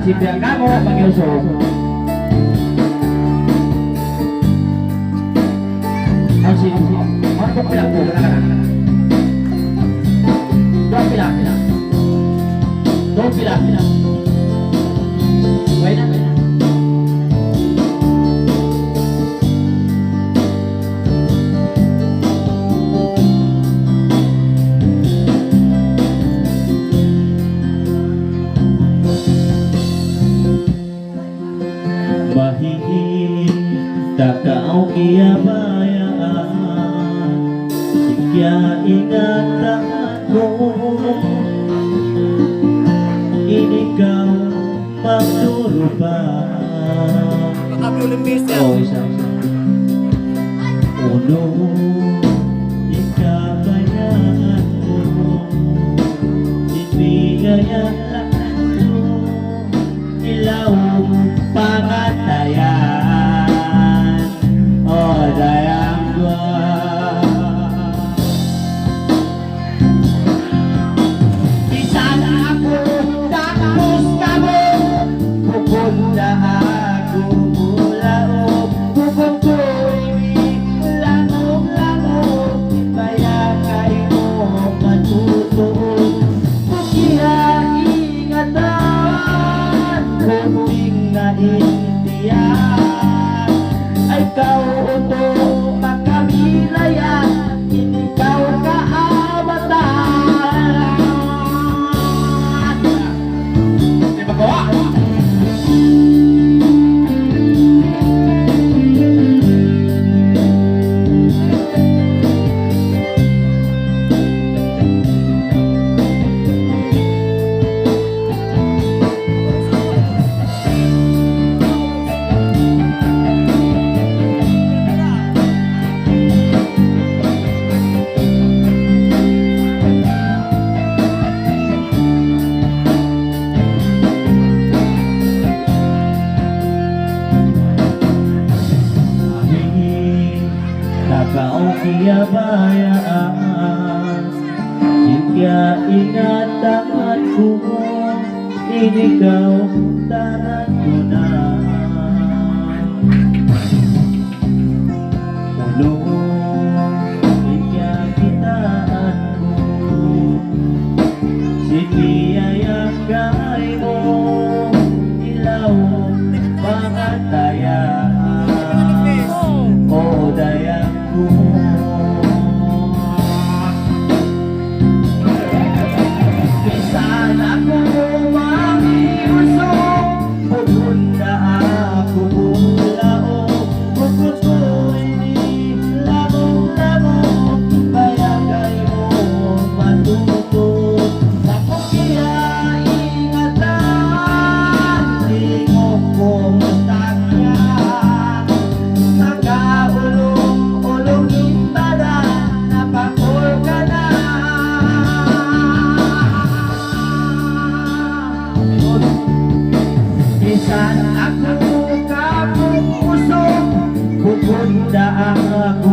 si Bianca mo pag-iuso. Ang ano ko pala po, doon pila. Wait na. Takau kia bayaan, jika ingat aku, ini kau magdurupa. Oh, isa. Uno, jika bayaanmu, ibigay aku, ilaw pangatayan. Ay kau untuk makamilaya, ini kau kaabatan. Di ba ko? Kau kia bayaan, jika ingat tanganku, ini kau tanganku na. Ulung jika kitaanku, setia yang gaymo, ilaw pangatayan. Oh dayang Bisan ako mag-iusok, pupunta ako bulao, bukod ko hindi lamong-lamong, bayagay mo matutog. Ako kaya ingatan, tingog kong tangya. Bisan ako kapupusok, pupunta ako